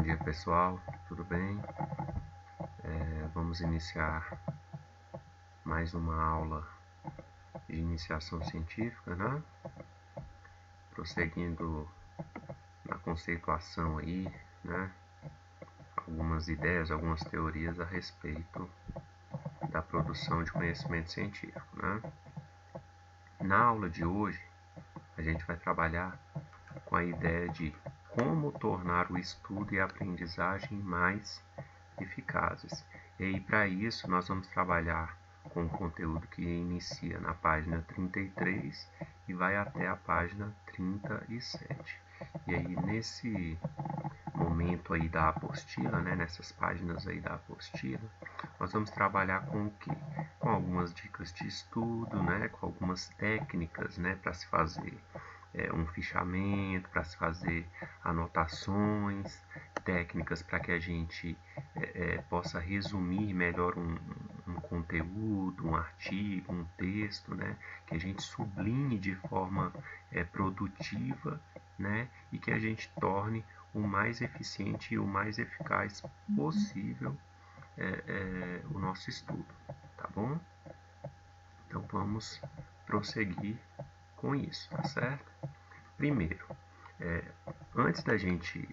dia pessoal, tudo bem? Vamos iniciar mais uma aula de iniciação científica, né? Prosseguindo na conceituação aí, né? Algumas ideias, algumas teorias a respeito da produção de conhecimento científico, né? Na aula de hoje, a gente vai trabalhar com a ideia de como tornar o estudo e a aprendizagem mais eficazes. E aí, para isso, nós vamos trabalhar com um conteúdo que inicia na página 33 e vai até a página 37. E aí, nesse momento aí da apostila, né, nessas páginas aí da apostila, nós vamos trabalhar com o quê? Com algumas dicas de estudo, né, com algumas técnicas, né, para se fazer um fichamento, para se fazer anotações, técnicas para que a gente possa resumir melhor um conteúdo, um artigo, um texto, né? Que a gente sublinhe de forma produtiva, né? E que a gente torne o mais eficiente e o mais eficaz possível o nosso estudo, tá bom? Então vamos prosseguir com isso, tá certo? Primeiro, antes da gente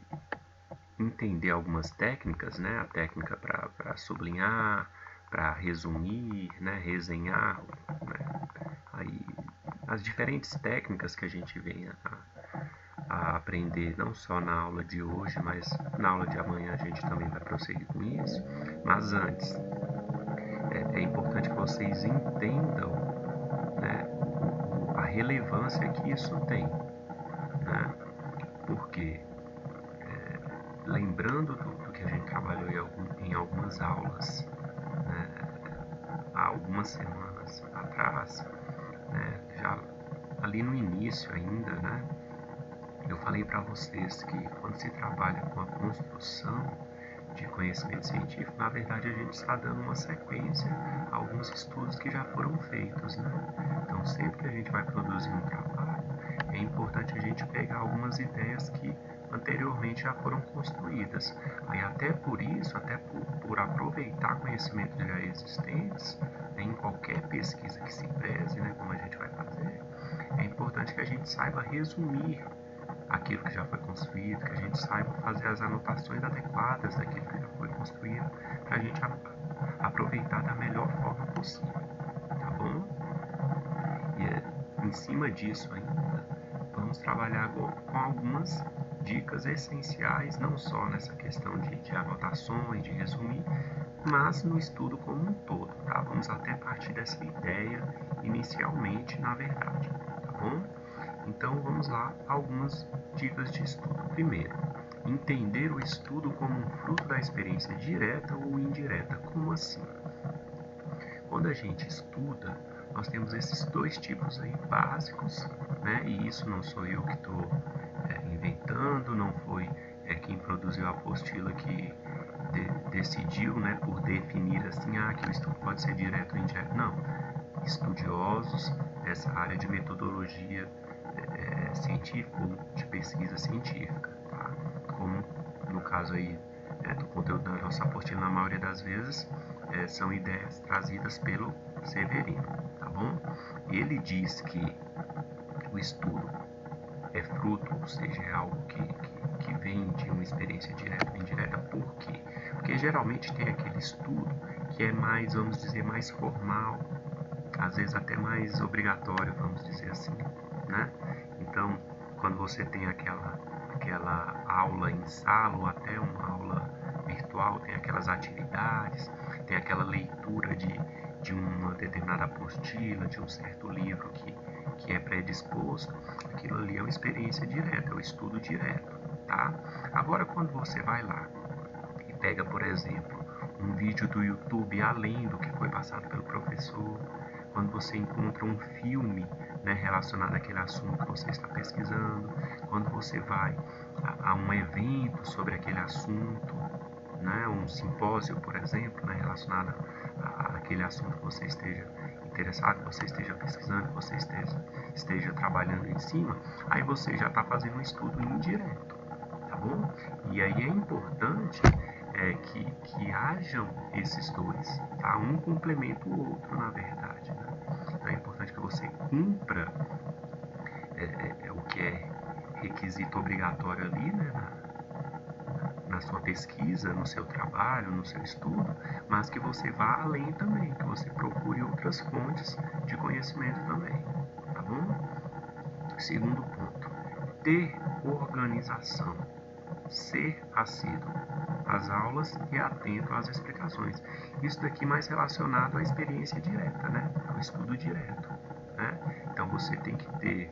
entender algumas técnicas, né? A técnica para sublinhar, para resumir, né? Resenhar, né? Aí, as diferentes técnicas que a gente vem a aprender, não só na aula de hoje, mas na aula de amanhã a gente também vai prosseguir com isso. Mas antes, é importante que vocês entendam, né, a relevância que isso tem, né? Porque lembrando do que a gente trabalhou em algumas aulas, né, há algumas semanas atrás, né, já ali no início ainda, né, eu falei para vocês que quando se trabalha com a construção de conhecimento científico, na verdade a gente está dando uma sequência a alguns estudos que já foram feitos, né? Então sempre que a gente vai produzir um trabalho, é importante a gente pegar algumas ideias que anteriormente já foram construídas. Aí até por isso, até por aproveitar conhecimentos já existentes, né, em qualquer pesquisa que se preze, né, como a gente vai fazer, é importante que a gente saiba resumir aquilo que já foi construído, que a gente saiba fazer as anotações adequadas daquilo que já foi construído, para a gente aproveitar da melhor forma possível, tá bom? E em cima disso ainda, vamos trabalhar agora com algumas dicas essenciais, não só nessa questão de anotações, de resumir, mas no estudo como um todo, tá? Vamos até partir dessa ideia inicialmente, na verdade, tá bom? Então vamos lá, algumas dicas de estudo. Primeiro, entender o estudo como um fruto da experiência direta ou indireta. Como assim? Quando a gente estuda, nós temos esses dois tipos aí básicos, né? E isso não sou eu que estou inventando, não foi quem produziu a apostila que decidiu, né, por definir assim, que o estudo pode ser direto ou indireto. Não, estudiosos dessa área de metodologia científica ou de pesquisa científica, tá? Como no caso aí do conteúdo da nossa apostila, na maioria das vezes são ideias trazidas pelo Severino, tá bom? Ele diz que o estudo é fruto, ou seja, é algo que vem de uma experiência direta ou indireta. Por quê? Porque geralmente tem aquele estudo que é mais, vamos dizer, mais formal, às vezes até mais obrigatório, vamos dizer assim, né? Então, quando você tem aquela aula em sala ou até uma aula virtual, tem aquelas atividades, tem aquela leitura de uma determinada apostila, de um certo livro que é predisposto, aquilo ali é uma experiência direta, é um estudo direto, tá? Agora, quando você vai lá e pega, por exemplo, um vídeo do YouTube além do que foi passado pelo professor, quando você encontra um filme, né, relacionado àquele assunto que você está pesquisando, quando você vai a um evento sobre aquele assunto, né, um simpósio, por exemplo, né, relacionado àquele assunto que você esteja interessado, que você esteja pesquisando, que você esteja trabalhando em cima, aí você já está fazendo um estudo indireto, tá bom? E aí é importante que hajam esses dois, tá? Um complementa o outro, na verdade, né? Então é importante que você cumpra o que é requisito obrigatório ali, né? Na sua pesquisa, no seu trabalho, no seu estudo, mas que você vá além também, que você procure outras fontes de conhecimento também, tá bom? Segundo ponto, ter organização, ser assíduo às aulas e atento às explicações. Isso daqui mais relacionado à experiência direta, né? Ao estudo direto, né? Então você tem que ter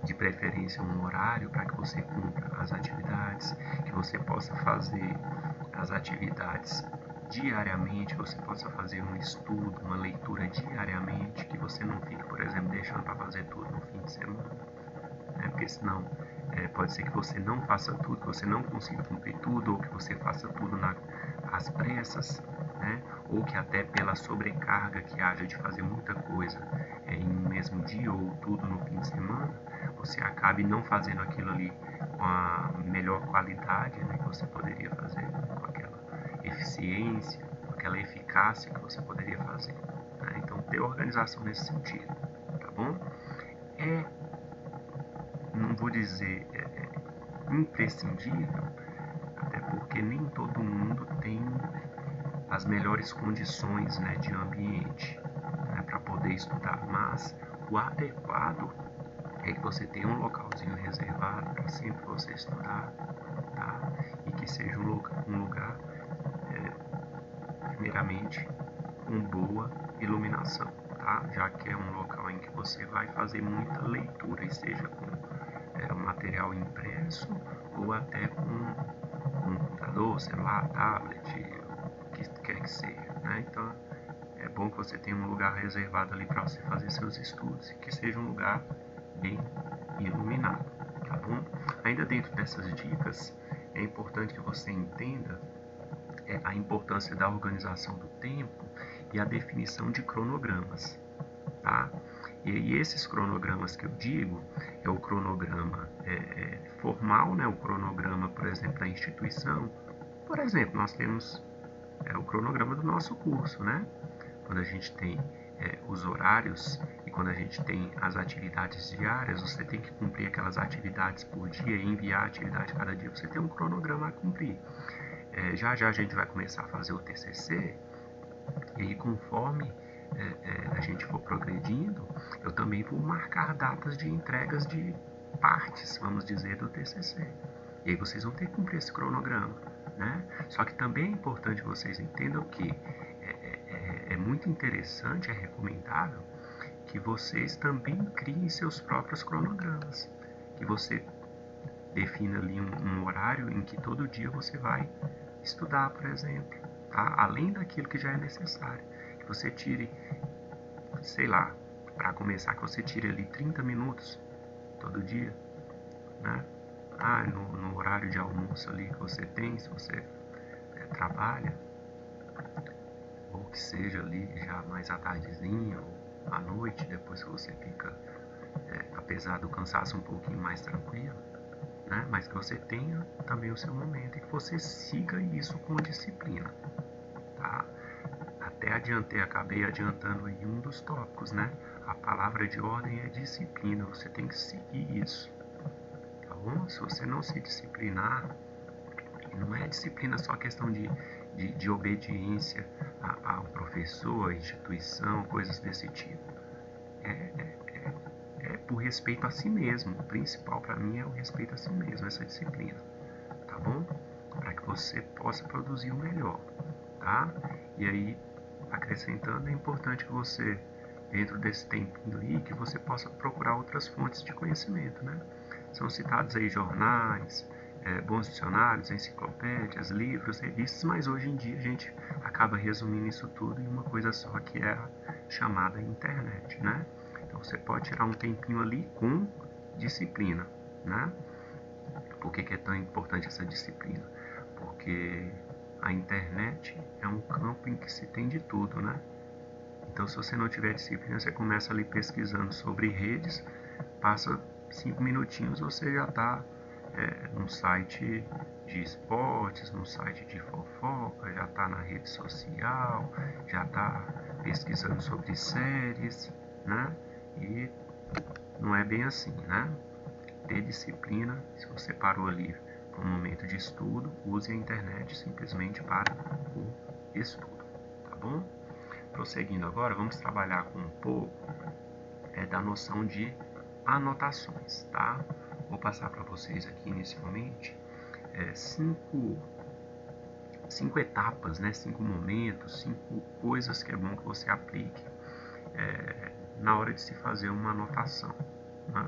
de preferência um horário para que você cumpra as atividades, que você possa fazer as atividades diariamente, que você possa fazer um estudo, uma leitura diariamente, que você não fique, por exemplo, deixando para fazer tudo no fim de semana, né? Porque senão pode ser que você não faça tudo, que você não consiga cumprir tudo, ou que você faça tudo às pressas, né? Ou que até pela sobrecarga que haja de fazer muita coisa em um mesmo dia ou tudo no fim de semana, você acabe não fazendo aquilo ali com a melhor qualidade, né, que você poderia fazer, com aquela eficiência, com aquela eficácia que você poderia fazer, né? Então, ter organização nesse sentido, tá bom? Não vou dizer imprescindível, até porque nem todo mundo tem as melhores condições, né, de ambiente, né, para poder estudar, mas o adequado é que você tenha um localzinho reservado para sempre você estudar, tá? E que seja um lugar primeiramente com boa iluminação, tá? Já que é um local em que você vai fazer muita leitura, e seja com um material impresso ou até com computador, celular, tablet, o que quer que seja, né? Então é bom que você tenha um lugar reservado ali para você fazer seus estudos e que seja um lugar bem iluminado, tá bom? Ainda dentro dessas dicas, é importante que você entenda a importância da organização do tempo e a definição de cronogramas, tá? E esses cronogramas que eu digo é o cronograma formal, né? O cronograma, por exemplo, da instituição. Por exemplo, nós temos o cronograma do nosso curso, né? Quando a gente tem os horários e quando a gente tem as atividades diárias, você tem que cumprir aquelas atividades por dia e enviar a atividade cada dia. Você tem um cronograma a cumprir. Já já a gente vai começar a fazer o TCC e aí, conforme a gente for progredindo, eu também vou marcar datas de entregas de partes, vamos dizer, do TCC. E aí vocês vão ter que cumprir esse cronograma, né? Só que também é importante que vocês entendam que é muito interessante, é recomendável que vocês também criem seus próprios cronogramas, que você defina ali um horário em que todo dia você vai estudar, por exemplo, tá? Além daquilo que já é necessário, que você tire, sei lá, para começar, que você tire ali 30 minutos todo dia, né? No horário de almoço ali que você tem, se você trabalha, ou que seja ali já mais à tardezinha ou à noite, depois que você fica, apesar do cansaço, um pouquinho mais tranquilo, né? Mas que você tenha também o seu momento e que você siga isso com disciplina, tá? Até acabei adiantando aí um dos tópicos, né? A palavra de ordem é disciplina, você tem que seguir isso, tá bom? Se você não se disciplinar, não é disciplina só questão de obediência ao professor, à instituição, coisas desse tipo. É por respeito a si mesmo. O principal para mim é o respeito a si mesmo, essa disciplina, tá bom? Para que você possa produzir o melhor, tá? E aí, acrescentando, é importante que você, dentro desse tempinho aí, que você possa procurar outras fontes de conhecimento, né? São citados aí jornais, bons dicionários, enciclopédias, livros, revistas, mas hoje em dia a gente acaba resumindo isso tudo em uma coisa só, que é a chamada internet, né? Então você pode tirar um tempinho ali com disciplina, né? Por que é tão importante essa disciplina? Porque a internet é um campo em que se tem de tudo, né? Então, se você não tiver disciplina, você começa ali pesquisando sobre redes, passa 5 minutinhos você já está no site de esportes, no site de fofoca, já está na rede social, já está pesquisando sobre séries, né? E não é bem assim, né? Ter disciplina, se você parou ali para um momento de estudo, use a internet simplesmente para o estudo, tá bom? Prosseguindo agora, vamos trabalhar com um pouco da noção de anotações, tá? Vou passar para vocês aqui inicialmente cinco etapas, né? 5 momentos, 5 coisas que é bom que você aplique na hora de se fazer uma anotação, né?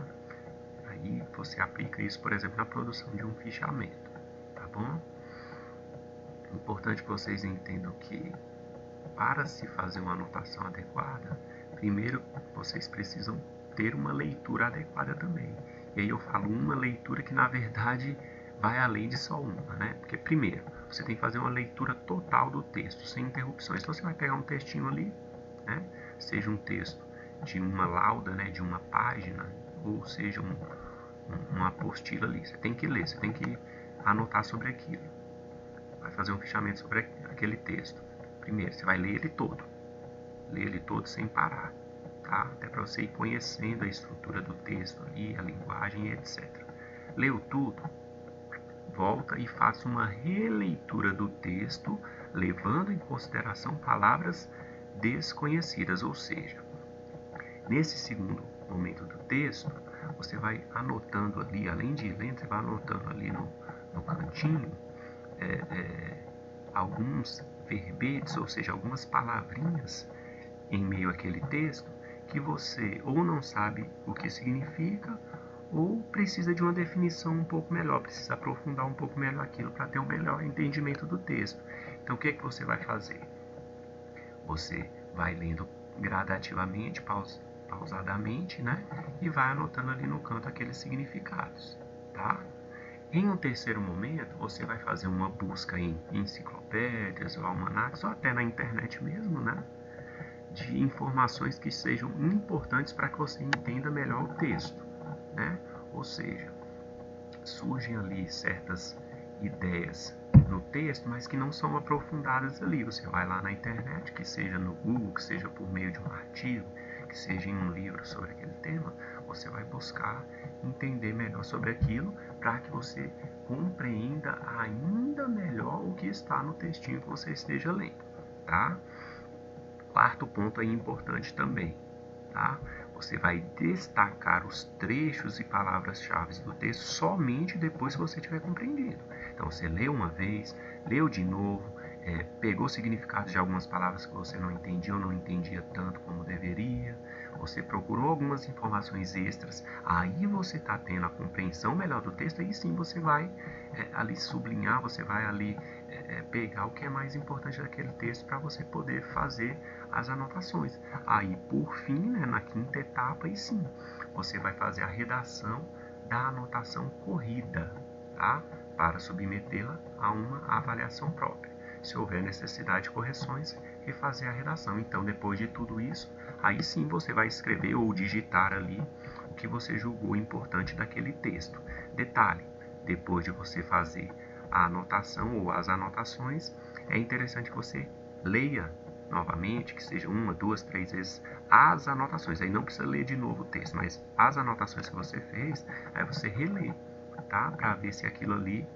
Aí você aplica isso, por exemplo, na produção de um fichamento, tá bom? Importante que vocês entendam que para se fazer uma anotação adequada, primeiro vocês precisam ter uma leitura adequada também. E aí eu falo uma leitura que na verdade vai além de só uma, né? Porque primeiro, você tem que fazer uma leitura total do texto, sem interrupções. Então você vai pegar um textinho ali, né? Seja um texto de uma lauda, né? De uma página, ou seja uma apostila ali. Você tem que ler, você tem que anotar sobre aquilo. Vai fazer um fichamento sobre aquele texto. Primeiro, você vai ler ele todo sem parar, tá? Até para você ir conhecendo a estrutura do texto ali, a linguagem, etc. Leu tudo, volta e faça uma releitura do texto, levando em consideração palavras desconhecidas, ou seja, nesse segundo momento do texto, você vai anotando ali, além de ir lendo, você vai anotando ali no cantinho alguns verbetes, ou seja, algumas palavrinhas em meio àquele texto que você ou não sabe o que significa ou precisa de uma definição um pouco melhor, precisa aprofundar um pouco melhor aquilo para ter um melhor entendimento do texto. Então o que é que você vai fazer? Você vai lendo gradativamente, pausadamente, né? E vai anotando ali no canto aqueles significados, tá? Em um terceiro momento, você vai fazer uma busca em enciclopédias, ou almanacs, ou até na internet mesmo, né? De informações que sejam importantes para que você entenda melhor o texto, né? Ou seja, surgem ali certas ideias no texto, mas que não são aprofundadas ali. Você vai lá na internet, que seja no Google, que seja por meio de um artigo, que seja em um livro sobre aquele tema, você vai buscar entender melhor sobre aquilo para que você compreenda ainda melhor o que está no textinho que você esteja lendo, tá? Quarto ponto aí importante também, tá? Você vai destacar os trechos e palavras-chave do texto somente depois que você tiver compreendido. Então você leu uma vez, leu de novo, pegou o significado de algumas palavras que você não entendia ou não entendia tanto como deveria, você procurou algumas informações extras, aí você está tendo a compreensão melhor do texto, aí sim você vai ali sublinhar, você vai ali pegar o que é mais importante daquele texto para você poder fazer as anotações. Aí, por fim, né, na quinta etapa, aí sim, você vai fazer a redação da anotação corrida, tá? Para submetê-la a uma avaliação própria. Se houver necessidade de correções, refazer a redação. Então, depois de tudo isso, aí sim você vai escrever ou digitar ali o que você julgou importante daquele texto. Detalhe, depois de você fazer a anotação ou as anotações, é interessante que você leia novamente, que seja 1, 2, 3 vezes as anotações. Aí não precisa ler de novo o texto, mas as anotações que você fez, aí você relê, tá? Para ver se aquilo ali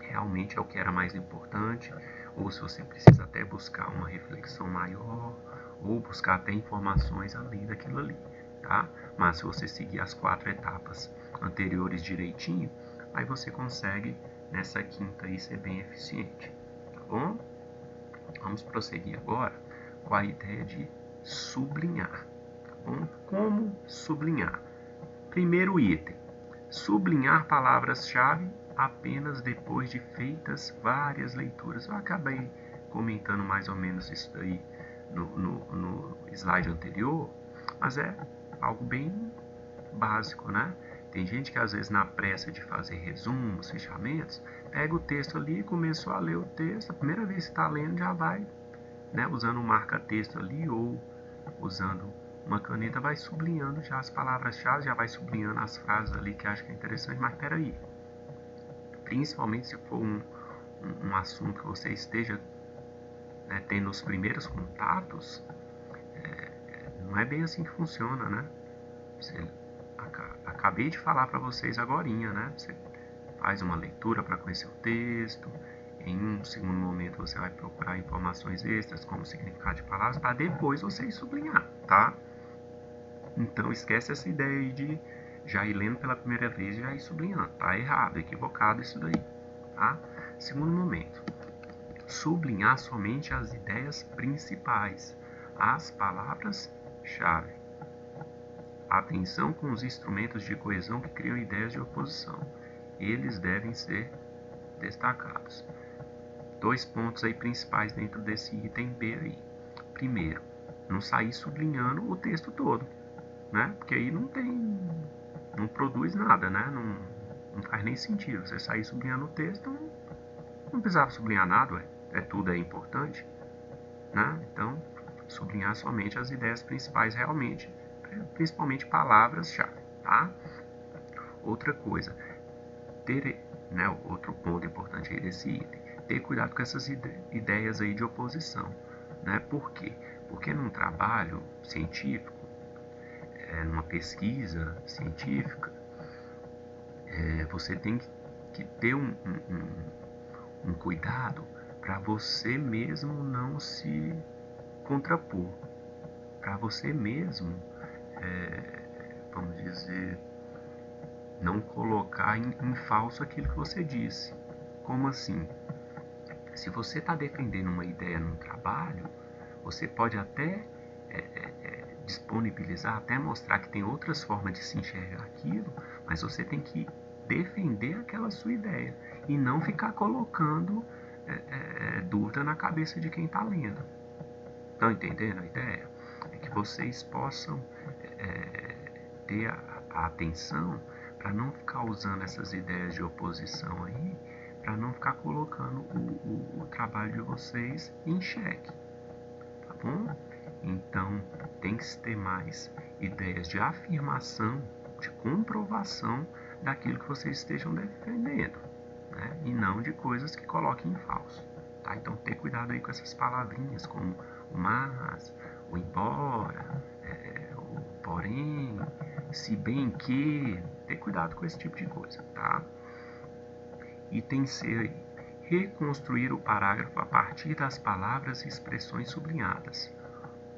realmente é o que era mais importante, ou se você precisa até buscar uma reflexão maior, ou buscar até informações além daquilo ali, tá? Mas se você seguir as 4 etapas anteriores direitinho, aí você consegue nessa quinta aí ser bem eficiente, tá bom? Vamos prosseguir agora com a ideia de sublinhar, tá bom? Como sublinhar? Primeiro item, sublinhar palavras-chave apenas depois de feitas várias leituras. Eu acabei comentando mais ou menos isso daí no slide anterior, mas é algo bem básico, né? Tem gente que às vezes na pressa de fazer resumos, fechamentos, pega o texto ali e começou a ler o texto, a primeira vez que está lendo já vai, né, usando um marca-texto ali ou usando uma caneta vai sublinhando já as palavras-chave, já vai sublinhando as frases ali que acha que é interessante, mas peraí, principalmente se for um assunto que você esteja, né, tendo os primeiros contatos, não é bem assim que funciona, né? Acabei de falar para vocês agorinha, né? Você faz uma leitura para conhecer o texto, em um segundo momento você vai procurar informações extras, como o significado de palavras, para depois você ir sublinhar, tá? Então esquece essa ideia aí de já ir lendo pela primeira vez e já ir sublinhando. Tá errado, equivocado isso daí, tá? Segundo momento, sublinhar somente as ideias principais, as palavras-chave. Atenção com os instrumentos de coesão que criam ideias de oposição. Eles devem ser destacados. 2 pontos aí principais dentro desse item B aí. Primeiro, não sair sublinhando o texto todo, né? Porque aí não produz nada, né? Não faz nem sentido. Você sair sublinhando o texto, não precisava sublinhar nada, ué. Tudo é importante, né? Então, sublinhar somente as ideias principais realmente, principalmente palavras-chave, tá? Outra coisa, outro ponto importante aí desse item, ter cuidado com essas ideias aí de oposição, né? Por quê? Porque num trabalho científico, numa pesquisa científica, você tem que ter um cuidado para você mesmo não se contrapor, para você mesmo, vamos dizer, não colocar em falso aquilo que você disse. Como assim? Se você está defendendo uma ideia num trabalho, você pode até disponibilizar, até mostrar que tem outras formas de se enxergar aquilo, mas você tem que defender aquela sua ideia e não ficar colocando dúvida na cabeça de quem está lendo. Estão entendendo a ideia? É que vocês possam ter a atenção para não ficar usando essas ideias de oposição aí, para não ficar colocando o trabalho de vocês em xeque, tá bom? Então, tem que ter mais ideias de afirmação, de comprovação daquilo que vocês estejam defendendo, né? E não de coisas que coloquem em falso, tá? Então, ter cuidado aí com essas palavrinhas como o mas, o embora, o porém, se bem que, ter cuidado com esse tipo de coisa, tá? Item C aí, reconstruir o parágrafo a partir das palavras e expressões sublinhadas.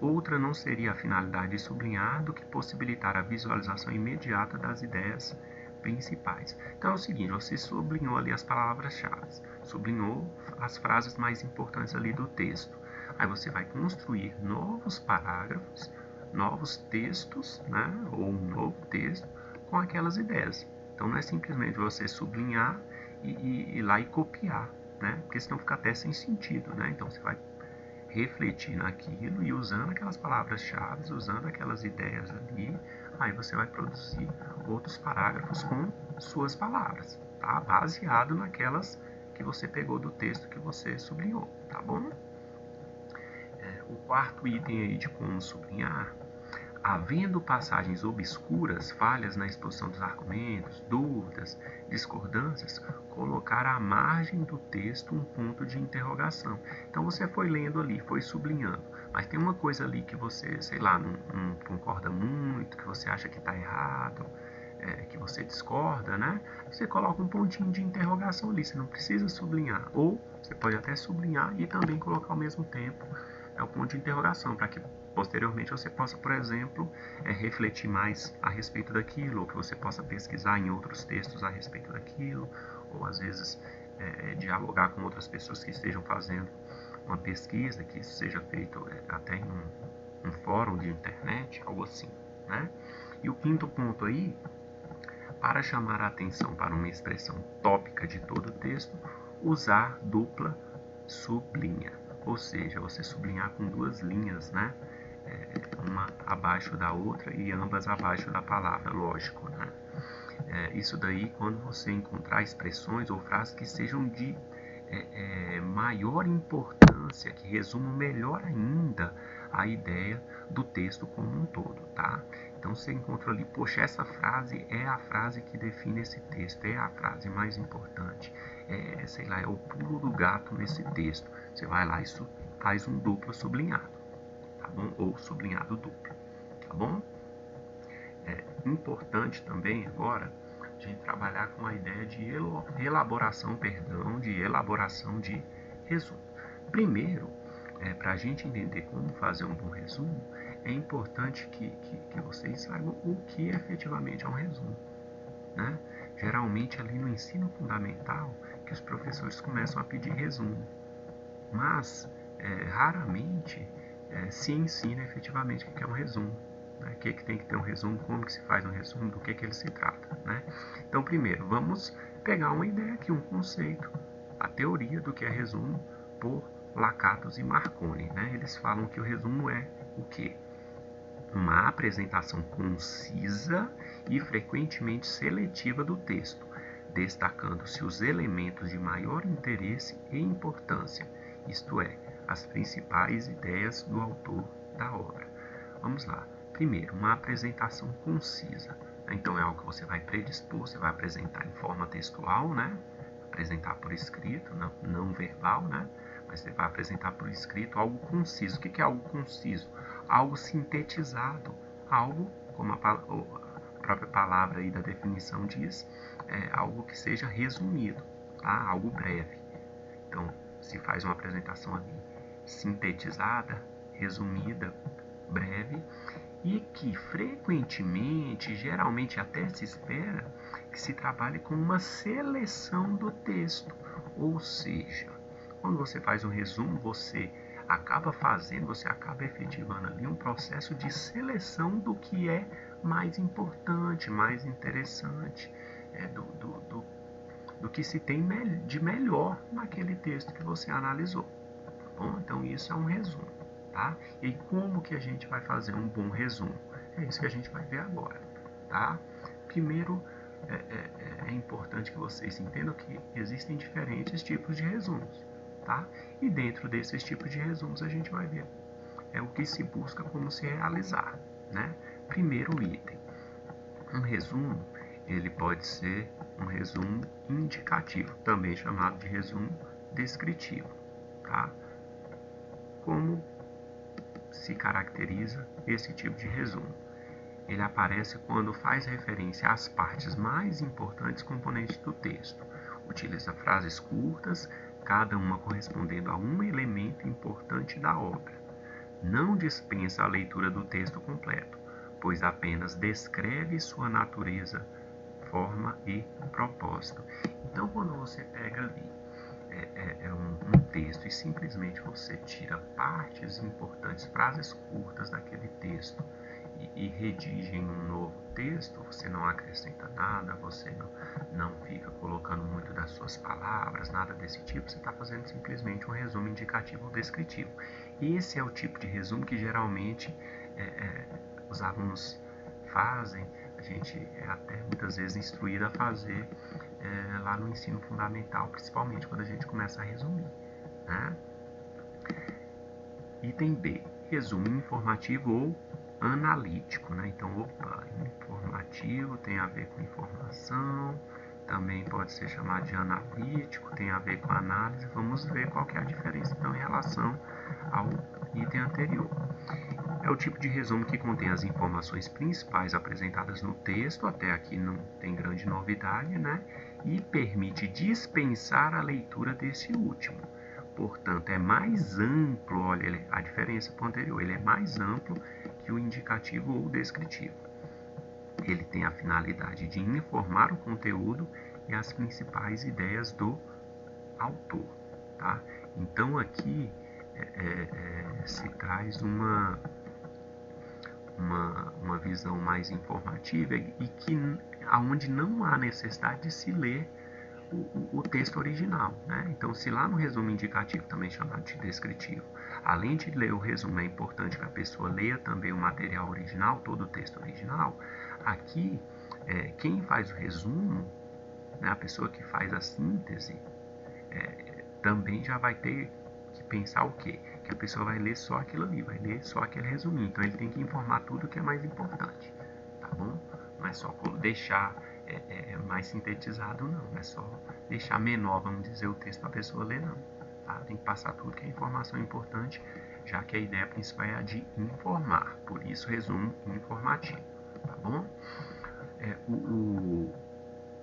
Outra não seria a finalidade de sublinhar do que possibilitar a visualização imediata das ideias principais. Então é o seguinte, você sublinhou ali as palavras-chave, sublinhou as frases mais importantes ali do texto. Aí você vai construir novos parágrafos, novos textos, né, ou um novo texto com aquelas ideias. Então não é simplesmente você sublinhar e ir lá e copiar, né, porque senão fica até sem sentido, né? Então você vai refletir naquilo e usando aquelas palavras-chave, usando aquelas ideias ali, aí você vai produzir outros parágrafos com suas palavras, tá? Baseado naquelas que você pegou do texto que você sublinhou, tá bom? O quarto item aí de como sublinhar, havendo passagens obscuras, falhas na exposição dos argumentos, dúvidas, discordâncias, colocar à margem do texto um ponto de interrogação. Então você foi lendo ali, foi sublinhando, mas tem uma coisa ali que você, sei lá, não concorda muito, que você acha que está errado, que você discorda, né? Você coloca um pontinho de interrogação ali, você não precisa sublinhar. Ou você pode até sublinhar e também colocar ao mesmo tempo o ponto de interrogação, para que posteriormente você possa, por exemplo, refletir mais a respeito daquilo, ou que você possa pesquisar em outros textos a respeito daquilo, ou às vezes dialogar com outras pessoas que estejam fazendo uma pesquisa, que isso seja feito até em um fórum de internet, algo assim, né? E o quinto ponto aí, para chamar a atenção para uma expressão tópica de todo o texto, usar dupla sublinha. Ou seja, você sublinhar com duas linhas, né? Uma abaixo da outra e ambas abaixo da palavra, lógico, né? Isso daí quando você encontrar expressões ou frases que sejam de maior importância importância, que resumam melhor ainda a ideia do texto como um todo, tá? Então você encontra ali, poxa, essa frase é a frase que define esse texto, é a frase mais importante, sei lá, é o pulo do gato nesse texto. Você vai lá e faz um duplo sublinhado, tá bom? Ou sublinhado duplo, tá bom? É importante também agora a gente trabalhar com a ideia de elaboração de resumo. Primeiro, para a gente entender como fazer um bom resumo, é importante que vocês saibam o que efetivamente é um resumo, né? Geralmente ali no ensino fundamental que os professores começam a pedir resumo, mas raramente se ensina efetivamente o que é um resumo, né? O que tem que ter um resumo, como que se faz um resumo, do que ele se trata, né? Então primeiro vamos pegar uma ideia aqui, um conceito, a teoria do que é resumo por Lakatos e Marconi, né? Eles falam que o resumo é o quê? Uma apresentação concisa e frequentemente seletiva do texto, destacando-se os elementos de maior interesse e importância, isto é, as principais ideias do autor da obra. Vamos lá. Primeiro, uma apresentação concisa. Então é algo que você vai predispor, você vai apresentar em forma textual, né? Apresentar por escrito, não verbal, né? Mas você vai apresentar por escrito algo conciso. O que é algo conciso? Algo sintetizado, algo, como a própria palavra aí da definição diz, algo que seja resumido, tá? Algo breve. Então, se faz uma apresentação ali sintetizada, resumida, breve, e que frequentemente, geralmente até se espera, que se trabalhe com uma seleção do texto, ou seja, quando você faz um resumo, você acaba efetivando ali um processo de seleção do que é mais importante, mais interessante, do que se tem de melhor naquele texto que você analisou. Tá bom? Então isso é um resumo, tá? E como que a gente vai fazer um bom resumo? É isso que a gente vai ver agora, tá? Primeiro, é importante que vocês entendam que existem diferentes tipos de resumos, tá? E dentro desses tipos de resumos a gente vai ver o que se busca, como se realizar, né? Primeiro item, um resumo, ele pode ser um resumo indicativo, também chamado de resumo descritivo, tá? Como se caracteriza esse tipo de resumo? Ele aparece quando faz referência às partes mais importantes componentes do texto. Utiliza frases curtas, cada uma correspondendo a um elemento importante da obra. Não dispensa a leitura do texto completo, pois apenas descreve sua natureza, forma e propósito. Então, quando você pega ali um texto e simplesmente você tira partes importantes, frases curtas daquele texto e redige em um novo texto, você não acrescenta nada, você não fica colocando muito das suas palavras, nada desse tipo, você está fazendo simplesmente um resumo indicativo ou descritivo. Esse é o tipo de resumo que geralmente os alunos fazem, a gente é até muitas vezes instruído a fazer lá no ensino fundamental, principalmente quando a gente começa a resumir, né? Item B, resumo informativo ou analítico, né? Então, informativo tem a ver com informação, também pode ser chamado de analítico, tem a ver com análise. Vamos ver qual que é a diferença então em relação ao item anterior. É o tipo de resumo que contém as informações principais apresentadas no texto, até aqui não tem grande novidade, né? E permite dispensar a leitura desse último. Portanto, é mais amplo, olha a diferença para o anterior, ele é mais amplo que o indicativo ou descritivo. Ele tem a finalidade de informar o conteúdo e as principais ideias do autor, tá? Então, aqui se traz uma visão mais informativa e que aonde não há necessidade de se ler o texto original, né? Então, se lá no resumo indicativo, também chamado de descritivo, além de ler o resumo, é importante que a pessoa leia também o material original, todo o texto original, aqui, quem faz o resumo, né, a pessoa que faz a síntese, também já vai ter que pensar o quê? Que a pessoa vai ler só aquilo ali, vai ler só aquele resuminho. Então ele tem que informar tudo que é mais importante, tá bom? Não é só deixar mais sintetizado, não. Não é só deixar menor, vamos dizer, o texto para a pessoa ler, não. Tá? Tem que passar tudo que é informação importante, já que a ideia principal é a de informar. Por isso, resumo informativo, tá bom? O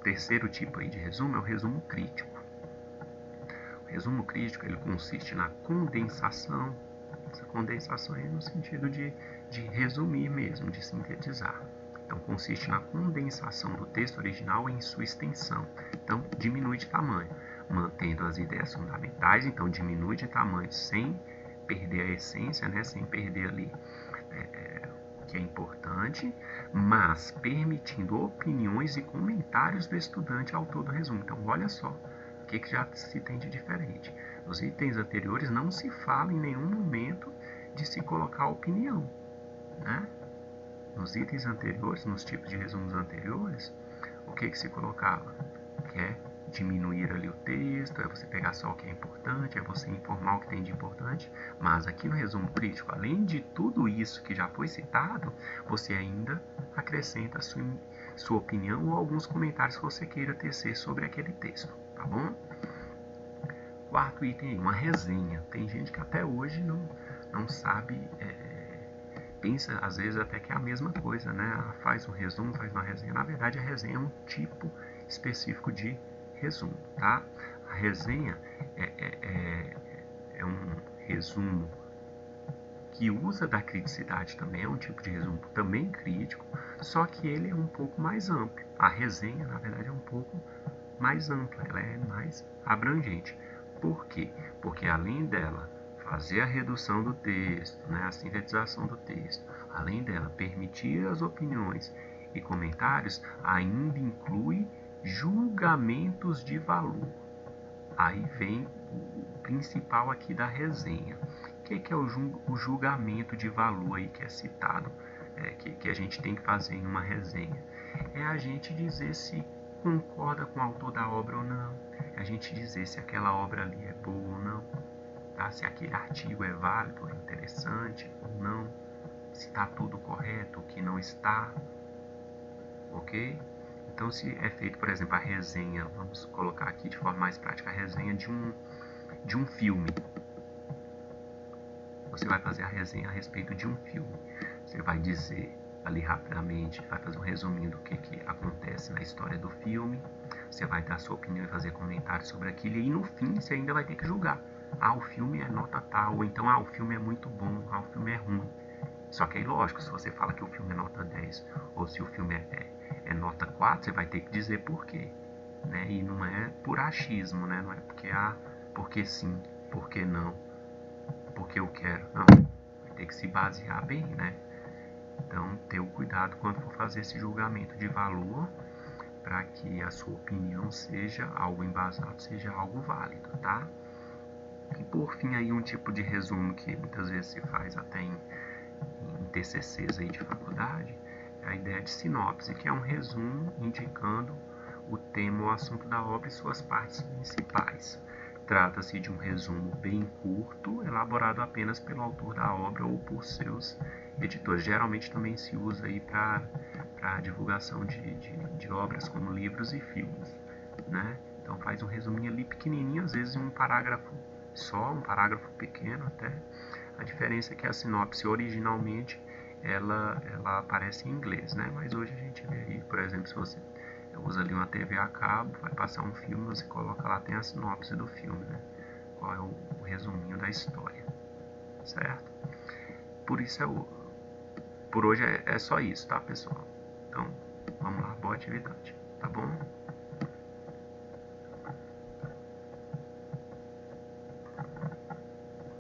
terceiro tipo aí de resumo é o resumo crítico. O resumo crítico ele consiste na condensação. Essa condensação é no sentido de resumir mesmo, de sintetizar. Então, consiste na condensação do texto original em sua extensão. Então, diminui de tamanho, mantendo as ideias fundamentais. Então, diminui de tamanho sem perder a essência, né? Sem perder ali o que é importante, mas permitindo opiniões e comentários do estudante ao todo do resumo. Então, olha só o que já se tem de diferente. Nos itens anteriores não se fala em nenhum momento de se colocar opinião, né? Nos itens anteriores, nos tipos de resumos anteriores, o que se colocava? Que é diminuir ali o texto, é você pegar só o que é importante, é você informar o que tem de importante, mas aqui no resumo crítico, além de tudo isso que já foi citado, você ainda acrescenta sua opinião ou alguns comentários que você queira tecer sobre aquele texto, tá bom? Quarto item, uma resenha. Tem gente que até hoje não sabe, pensa às vezes até que é a mesma coisa, né? Faz um resumo, faz uma resenha. Na verdade, a resenha é um tipo específico de resumo, tá? A resenha é um resumo que usa da criticidade também, é um tipo de resumo também crítico, só que ele é um pouco mais amplo. A resenha, na verdade, é um pouco mais ampla, ela é mais abrangente. Por quê? Porque além dela fazer a redução do texto, né, a sintetização do texto, além dela permitir as opiniões e comentários, ainda inclui julgamentos de valor. Aí vem o principal aqui da resenha. O que é o julgamento de valor aí que é citado, que a gente tem que fazer em uma resenha? É a gente dizer se concorda com o autor da obra ou não, é a gente dizer se aquela obra ali é boa ou não, tá? Se aquele artigo é válido, é interessante ou não, se está tudo correto, o que não está, ok? Então, se é feito, por exemplo, a resenha, vamos colocar aqui de forma mais prática, a resenha de um filme. Você vai fazer a resenha a respeito de um filme. Você vai dizer ali rapidamente, vai fazer um resuminho do que acontece na história do filme. Você vai dar sua opinião e fazer comentários sobre aquilo. E no fim, você ainda vai ter que julgar. O filme é nota tal, ou então, o filme é muito bom, o filme é ruim. Só que aí, lógico, se você fala que o filme é nota 10, ou se o filme é nota 4, você vai ter que dizer por quê, né? E não é por achismo, né? Não é porque sim, porque não, porque eu quero. Não, vai ter que se basear bem, né? Então, ter o cuidado quando for fazer esse julgamento de valor, para que a sua opinião seja algo embasado, seja algo válido, tá? E por fim, aí um tipo de resumo que muitas vezes se faz até em TCCs aí de faculdade, é a ideia de sinopse, que é um resumo indicando o tema ou assunto da obra e suas partes principais. Trata-se de um resumo bem curto, elaborado apenas pelo autor da obra ou por seus editores. Geralmente também se usa aí para a divulgação de obras como livros e filmes, né? Então faz um resuminho ali pequenininho, às vezes em um parágrafo só, um parágrafo pequeno até. A diferença é que a sinopse originalmente ela aparece em inglês, né? Mas hoje a gente vê aí, por exemplo, se você usa ali uma TV a cabo, vai passar um filme, você coloca lá, tem a sinopse do filme, né? Qual é o resuminho da história, certo? Por hoje é só isso, tá, pessoal? Então, vamos lá, boa atividade, tá bom?